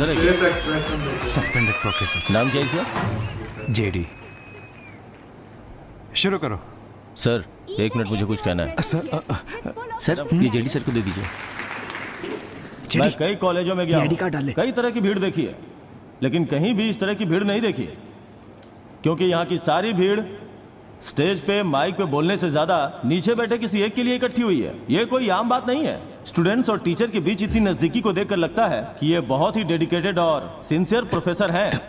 Suspended professor. नाम क्या है इसका? जेडी। शुरू करो। सर 1 मिनट, मुझे कुछ कहना है। सर ये जेडी सर को दे दीजिए। मैं कई कॉलेजों में गया हूं, कई तरह की भीड़ देखी है, लेकिन कहीं भी इस तरह की भीड़ नहीं देखी, क्योंकि यहाँ की सारी भीड़ स्टेज पे माइक पे बोलने से ज्यादा नीचे बैठे किसी एक के लिए इकट्ठी हुई है। ये कोई आम बात नहीं है। स्टूडेंट्स और टीचर के बीच इतनी नजदीकी को देखकर लगता है कि ये बहुत ही डेडिकेटेड और सिंसियर प्रोफेसर हैं।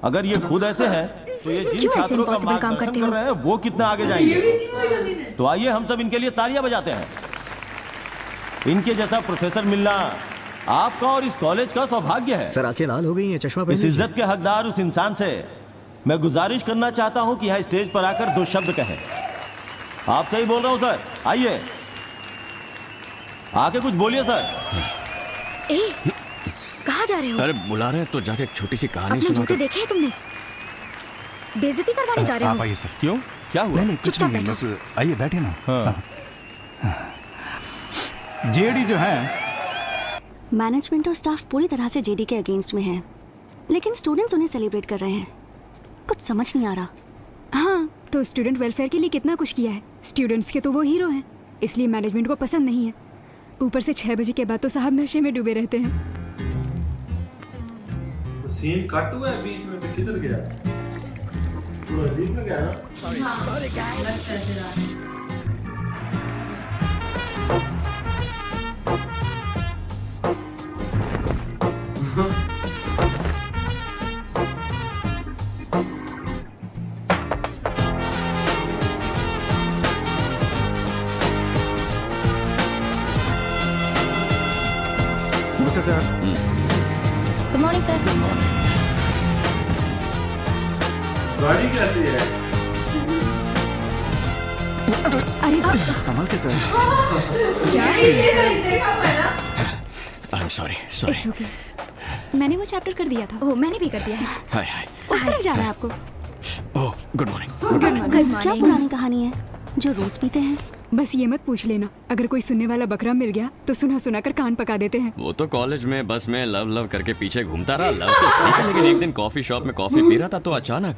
अगर ये खुद ऐसे हैं तो ये जिन छात्रों का मार्गदर्शन कर रहे हैं वो कितना आगे जाएंगे। तो आइए हम सब इनके लिए तालियां बजाते हैं। इनके जैसा प्रोफेसर मिलना आपका और इस कॉलेज का सौभाग्य है। सर आंखें लाल हो गई हैं, चश्मा इस पहन लीजिए। इज्जत के हकदार उस इंसान से मैं गुजारिश करना चाहता हूं कि यह स्टेज पर आकर 2 शब्द कहें। आप सही बोल रहा हूं सर, आइए आके कुछ बोलिए सर। कहाँ जा रहे हो? अरे बुला रहे हैं तो जाके एक छोटी सी कहानी अपने सुना। जूते देखे हैं तुमने? बेइज्जती करवाने जा रहे आप हो? आइए सर। क्यों, क्या हुआ? नहीं कुछ चुपचाप नहीं, बैठो। बस आइए बैठे ना। हाँ। जेडी जो है, मैनेजमेंट और स्टाफ पूरी तरह से जेडी के अगेंस्ट में है, लेकिन स्टूडेंट्स उन्हें सेलिब्रेट कर रहे हैं। कुछ समझ नहीं आ रहा। हाँ, तो स्टूडेंट वेलफेयर के लिए कितना कुछ किया है। स्टूडेंट्स के तो वो हीरो हैं, इसलिए मैनेजमेंट को पसंद नहीं है। ऊपर से 6 बजे के बाद तो साहब नशे में डूबे रहते हैं। सीन कट हुआ है बीच में, तो किधर गया? पूरा बीच में गया ना? नमस्ते सर। Good morning sir. गाड़ी कैसी है? अरे संभल के sir. I am sorry sorry. It's okay. मैंने वो चैप्टर कर दिया था। ओह, मैंने भी कर दिया है। हाय हाय। उस तरफ जाना है आपको। Oh good morning. गुड क्या मॉर्निंग। पुरानी कहानी है जो रोज पीते हैं? बस ये मत पूछ लेना, अगर कोई सुनने वाला बकरा मिल गया तो सुना सुना कर कान पका देते हैं। वो तो कॉलेज में बस में लव लव करके पीछे घूमता रहा। लव तो ठीक है, लेकिन एक दिन कॉफी शॉप में कॉफी पी रहा था तो अचानक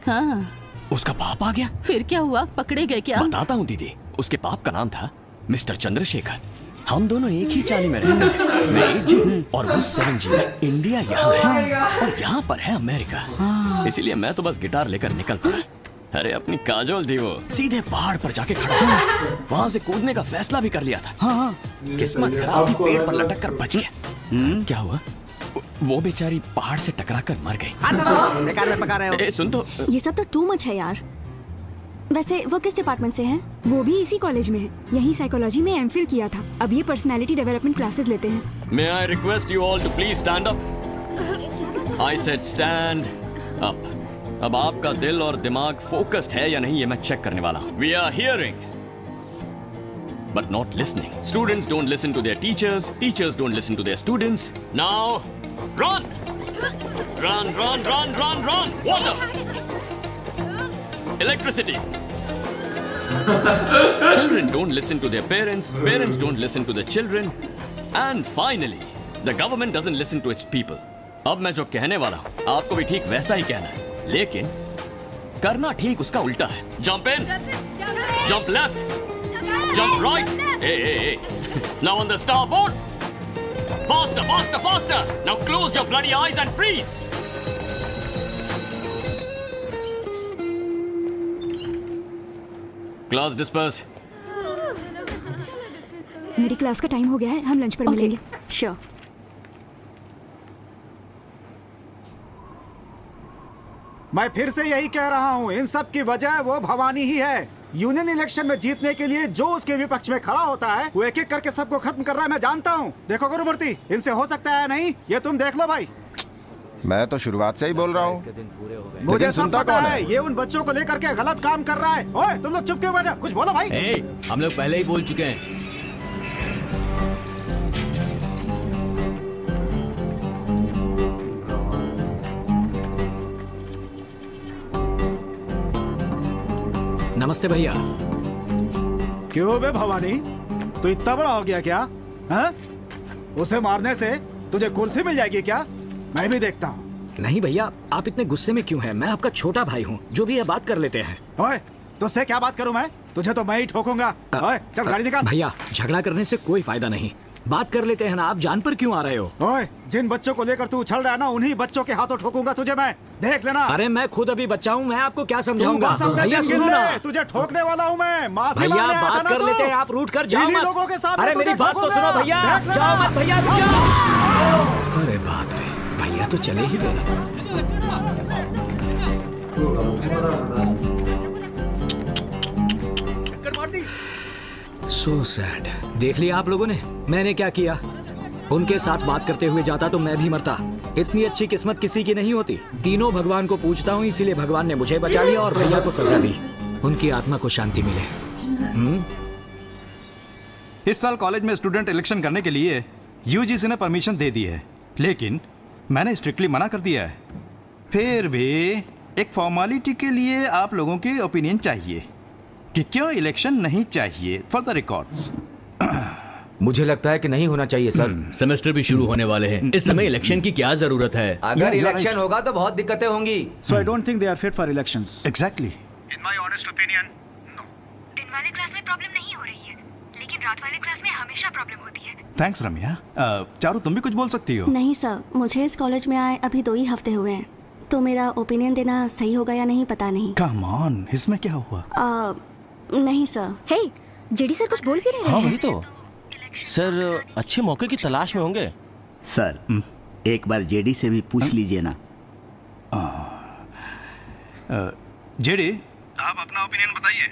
उसका बाप आ गया। फिर क्या हुआ? पकड़े गए क्या? बताता हूँ दीदी। उसके बाप का नाम था मिस्टर चंद्रशेखर। हम दोनों एक ही चाली में रहते थे। मैं 8G और वो 7G में। इंडिया यहाँ है और यहाँ पर है अमेरिका, इसीलिए मैं तो बस गिटार लेकर निकल पड़ा। अरे अपनी काजोल थी वो, सीधे पहाड़ पर जाके खड़ा हुआ। वहाँ से कूदने का फैसला भी कर लिया था। किस्मत खराब थी, पेड़ पर लटक कर बच गया। क्या हुआ? वो बेचारी पहाड़ से टकरा कर मर गई। बेकार में पका रहे हो। ए, सुन तो। ये सब तो टू मच है यार। वैसे वो किस डिपार्टमेंट से हैं? वो भी इसी कॉलेज में है, यही साइकोलॉजी में एमफिल किया था। अब ये पर्सनालिटी डेवलपमेंट क्लासेस लेते हैं। May I request you all to please stand up? I said stand up. अब आपका दिल और दिमाग फोकस्ड है या नहीं ये मैं चेक करने वाला हूँ। We are hearing, but not listening. Students don't listen to their teachers. Teachers don't listen to their students. Now, run! Run, run, run, run, run! Water! Electricity! Children don't listen to their parents. Parents don't listen to their children. And finally, the government doesn't listen to its people. अब मैं जो कहने वाला हूँ आपको भी ठीक वैसा ही कहना है, लेकिन करना ठीक उसका उल्टा है। Jump in, jump left, jump right. Hey, hey, hey. Now on the starboard. Faster, faster, faster. Now close your bloody eyes and freeze. Class disperse. मेरी क्लास का टाइम हो गया है, हम लंच पर मिलेंगे। श्योर। मैं फिर से यही कह रहा हूँ, इन सब की वजह वो भवानी ही है। यूनियन इलेक्शन में जीतने के लिए जो उसके विपक्ष में खड़ा होता है वो एक एक करके सबको खत्म कर रहा है। मैं जानता हूँ। देखो गुरुमूर्ति, इनसे हो सकता है नहीं, ये तुम देख लो भाई। मैं तो शुरुआत से ही बोल रहा हूँ। मुझे सब पता है ये उन बच्चों को लेकर के गलत काम कर रहा है। ओए तुम लोग चुप क्यों बैठे? कुछ बोलो भाई। हम लोग पहले ही बोल चुके हैं। नमस्ते भैया। क्यों बे भवानी, तू इतना बड़ा हो गया क्या? हाँ? उसे मारने से तुझे कुर्सी मिल जाएगी क्या? मैं भी देखता हूँ। नहीं भैया, आप इतने गुस्से में क्यों हैं? मैं आपका छोटा भाई हूँ, जो भी है बात कर लेते हैं। ओए, तुझसे क्या बात करूँ मैं? तुझे तो मैं ही ठोकूंगा। ओए, चल गाड़ी निकाल। भैया, झगड़ा करने से कोई फायदा नहीं, बात कर लेते हैं ना। आप जान पर क्यों आ रहे हो? ओए, जिन बच्चों को लेकर तू उछल रहा है ना, उन्हीं बच्चों के हाथों ठोकूंगा तुझे मैं, देख लेना। अरे मैं खुद अभी बच्चा हूँ, मैं आपको क्या समझाऊंगा? तू बस अपने भैया दिन सुनो गिन ना। ले, तुझे ठोकने वाला हूँ मैं। माफी भैया मांगने आया था बात ना कर तू? लेते हैं, आप रूठ कर जाओ इन्हीं मत। लोगों के सामने अरे तुझे मेरी बात तो ठोकूंगा। सुनो भैया, देख लेना। जाओ मत भैया, रुक जाओ। अरे बाप रे, भैया तो चले ही गए। So sad. देख लिया आप लोगों ने मैंने क्या किया? उनके साथ बात करते हुए जाता तो मैं भी मरता। इतनी अच्छी किस्मत किसी की नहीं होती। तीनों भगवान को पूजता हूँ, इसीलिए भगवान ने मुझे बचा लिया और भैया को सजा दी। उनकी आत्मा को शांति मिले। इस साल कॉलेज में स्टूडेंट इलेक्शन करने के लिए यूजीसी ने परमिशन दे दी है, लेकिन मैंने स्ट्रिक्टली मना कर दिया है। फिर भी एक फॉर्मेलिटी के लिए आप लोगों की ओपिनियन चाहिए कि क्यों इलेक्शन नहीं चाहिए फॉर द रिकॉर्ड्स। मुझे लगता है कि नहीं होना चाहिए सर। सेमेस्टर भी शुरू होने वाले हैं, इस समय इलेक्शन की क्या जरूरत है? अगर इलेक्शन होगा तो बहुत दिक्कतें होंगी। So I don't think they are fit for elections. Exactly. In my honest opinion, no. दिन वाले क्लास में प्रॉब्लम नहीं हो रही है, लेकिन रात वाले क्लास में हमेशा प्रॉब्लम होती है। थैंक्स रम्या। चारू तुम भी कुछ बोल सकती हो। नहीं सर, मुझे इस कॉलेज में आए अभी 2 ही हफ्ते हुए हैं, तो मेरा ओपिनियन देना सही होगा या नहीं पता नहीं। कम ऑन, इसमें क्या हुआ? नहीं सर। हे, जेडी सर कुछ बोल क्यों नहीं रहे हाँ हैं? वही तो सर, अच्छे मौके की तलाश में होंगे। सर एक बार जेडी से भी पूछ लीजिए ना। जेडी, आप अपना ओपिनियन बताइए।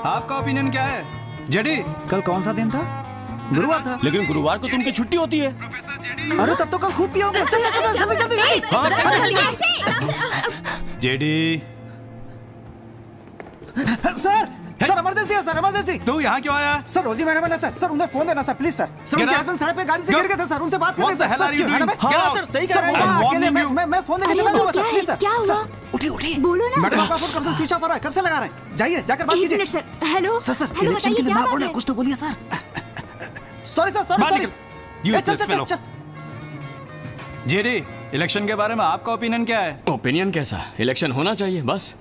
आपका ओपिनियन क्या है जेडी? कल कौन सा दिन था? गुरुवार था। लेकिन गुरुवार को तुमकी छुट्टी होती है। अरे तब तो कल खूब पिया होगा। चल चल चल जल्दी जल्दी। जेडी। सर सर इमरजेंसी है सर, इमरजेंसी। तू यहाँ क्यों आया? सर रोजी मैडम है ना सर, सर उन्हें फोन देना सर प्लीज सर। सर उनके हस्बैंड सड़क पे गाड़ी से गिर गए थे सर, उनसे बात करनी है सर। हाँ सर, सही कह रहे हैं। मैं फोन देने चला जाऊंगा सर, प्लीज सर। क्या हुआ? उठी उठी। बोलो ना। मैडम आपका फोन कब से स्विच ऑफ हो रहा है? कब से लगा रहे हैं? जाइए जाकर बात एक कीजिए। Minute sir. Hello sir sir hello, election के बताइए लिए क्या ना बात बोलना, है? कुछ तो बोलिए sir. Sorry sir, sorry sorry. चल चल चल चल। जेडी, इलेक्शन के बारे में आपका ओपिनियन क्या है? ओपिनियन कैसा? इलेक्शन होना चाहिए बस।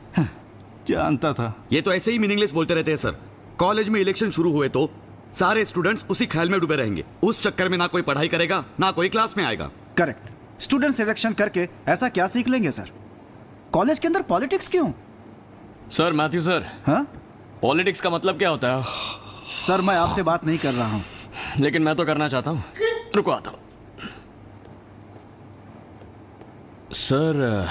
जानता था। ये तो ऐसे ही मीनिंगलेस बोलते रहते हैं सर। कॉलेज में इलेक्शन शुरू हुए तो सारे स्टूडेंट्स उसी ख्याल में डूबे रहेंगे, उस चक्कर में ना कोई पढ़ाई करेगा ना कोई क्लास में आएगा। करेक्ट। स्टूडेंट्स इलेक्शन करके ऐसा क्या सीख लेंगे सर? कॉलेज के अंदर पॉलिटिक्स क्यों? सर मैथ्यू सर, हाँ पॉलिटिक्स का मतलब क्या होता है? सर मैं आपसे बात नहीं कर रहा हूँ। लेकिन मैं तो करना चाहता हूँ। रुको आता हूँ। सर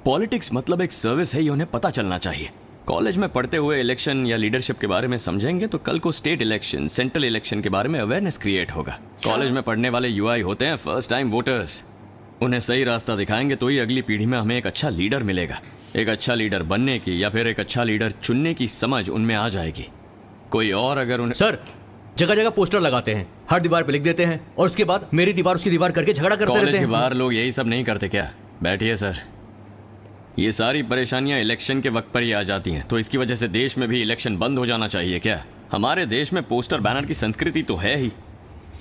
पॉलिटिक्स मतलब एक सर्विस है, ये उन्हें पता चलना चाहिए। कॉलेज में पढ़ते हुए इलेक्शन या लीडरशिप के बारे में समझेंगे तो कल को स्टेट इलेक्शन, सेंट्रल इलेक्शन के बारे में अवेयरनेस क्रिएट होगा। कॉलेज में पढ़ने वाले यूआई होते हैं फर्स्ट टाइम वोटर्स। उन्हें सही रास्ता दिखाएंगे तो ही अगली पीढ़ी में हमें एक अच्छा लीडर मिलेगा। एक अच्छा लीडर बनने की या फिर एक अच्छा लीडर चुनने की समझ उनमें आ जाएगी। कोई और अगर उन्हें सर जगह जगह पोस्टर लगाते हैं, हर दीवार पे लिख देते हैं और उसके बाद मेरी दीवार उसकी दीवार करके झगड़ा करते रहते हैं। कॉलेज के बाहर लोग यही सब नहीं करते क्या? बैठिए सर। ये सारी परेशानियां इलेक्शन के वक्त पर ही आ जाती हैं, तो इसकी वजह से देश में भी इलेक्शन बंद हो जाना चाहिए क्या? हमारे देश में पोस्टर बैनर की संस्कृति तो है ही।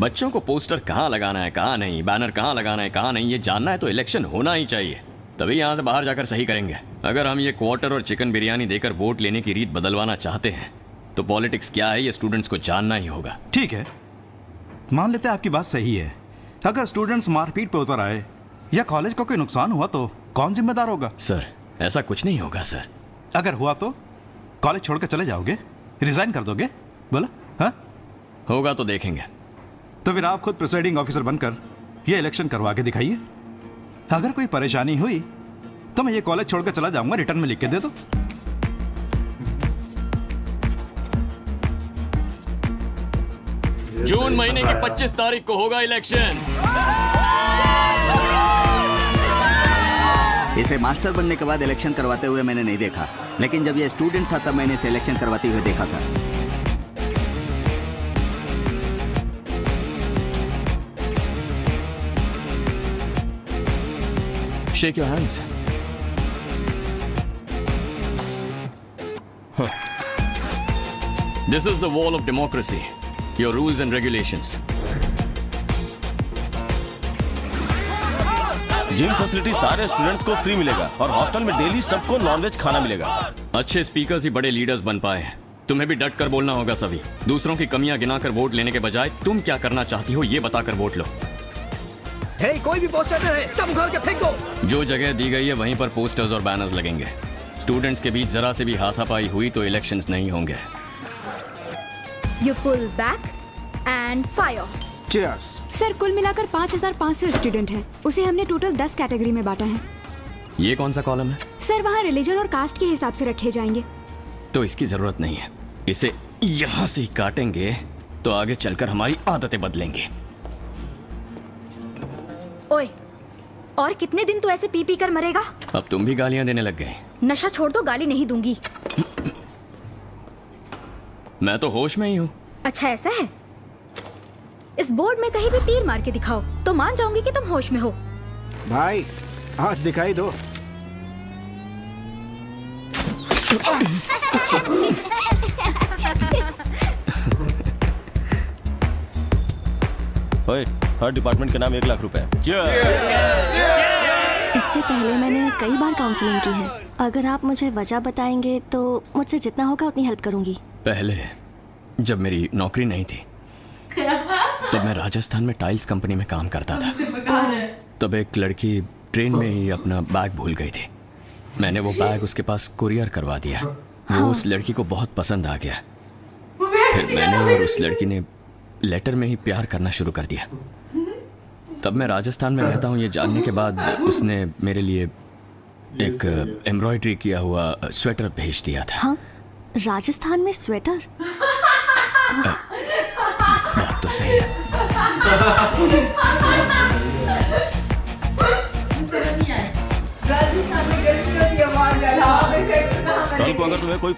बच्चों को पोस्टर कहाँ लगाना है कहाँ नहीं, बैनर कहाँ लगाना है कहाँ नहीं, ये जानना है तो इलेक्शन होना ही चाहिए, तभी यहाँ से बाहर जाकर सही करेंगे। अगर हम ये क्वार्टर और चिकन बिरयानी देकर वोट लेने की रीत बदलवाना चाहते हैं तो पॉलिटिक्स क्या है ये स्टूडेंट्स को जानना ही होगा। ठीक है, मान लेते हैं आपकी बात सही है। अगर स्टूडेंट्स मारपीट पे उतर आए या कॉलेज को कोई नुकसान हुआ तो कौन जिम्मेदार होगा? सर ऐसा कुछ नहीं होगा सर। अगर हुआ तो कॉलेज छोड़कर चले जाओगे, रिजाइन कर दोगे? बोला हाँ? होगा तो देखेंगे। तो फिर आप खुद प्रिसाइडिंग ऑफिसर बनकर ये इलेक्शन करवा के दिखाइए। अगर कोई परेशानी हुई तो मैं ये कॉलेज छोड़कर चला जाऊंगा, रिटर्न में लिख के दे दो। जून महीने की 25 तारीख को होगा इलेक्शन। इसे मास्टर बनने के बाद इलेक्शन करवाते हुए मैंने नहीं देखा, लेकिन जब ये स्टूडेंट था तब मैंने इसे इलेक्शन करवाते हुए देखा था। Shake your hands. This is the wall of democracy. Your rules and regulations. Gym facility सारे स्टूडेंट्स को फ्री मिलेगा और हॉस्टल में डेली सबको नॉनवेज खाना मिलेगा। अच्छे स्पीकर्स ही बड़े लीडर्स बन पाए हैं। तुम्हें भी डट कर बोलना होगा सभी। दूसरों की कमियां गिनाकर वोट लेने के बजाय तुम क्या करना चाहती हो ये बताकर वोट लो। हे, कोई भी पोस्टर है सब उखाड़ के फेंक दो। जो जगह दी गई है वहीं पर पोस्टर्स और बैनर्स लगेंगे। स्टूडेंट्स के बीच जरा से भी हाथापाई हुई तो इलेक्शंस नहीं होंगे। You pull back and fire. Cheers. Sir कुल मिलाकर 5500 स्टूडेंट हैं। उसे हमने टोटल 10 कैटेगरी में बांटा है। ये कौन सा कॉलम है? सर वहाँ रिलीजन और कास्ट के हिसाब से रखे जाएंगे। तो इसकी जरूरत नहीं है। इसे यहाँ से ही काटेंगे तो आगे चलकर हमारी आदतें बदलेंगे। ओए, और कितने दिन तू ऐसे पी पी कर मरेगा? अब तुम भी गालियां देने लग गए। नशा छोड़ दो, गाली नहीं दूंगी। मैं तो होश में ही हूँ। अच्छा ऐसा है? इस बोर्ड में कहीं भी तीर मार के दिखाओ तो मान जाऊंगी कि तुम होश में हो। भाई आज दिखाई दो। ओए, हर डिपार्टमेंट के नाम 1 लाख रुपए। इससे पहले मैंने कई बार काउंसलिंग की है। अगर आप मुझे वजह बताएंगे तो मुझसे जितना होगा उतनी हेल्प करूंगी। पहले जब मेरी नौकरी नहीं थी तब मैं राजस्थान में टाइल्स कंपनी में काम करता था। तब एक लड़की ट्रेन में ही अपना बैग भूल गई थी। मैंने वो बैग उसके पास कुरियर करवा दिया। वो उस लड़की को बहुत पसंद आ गया। फिर मैंने और उस लड़की ने लेटर में ही प्यार करना शुरू कर दिया। तब मैं राजस्थान में रहता हूँ ये जानने के बाद उसने मेरे लिए एक एम्ब्रॉयडरी किया हुआ स्वेटर भेज दिया था। हाँ? राजस्थान में स्वेटर? बात तो सही है। कल को अगर तुम्हें कोई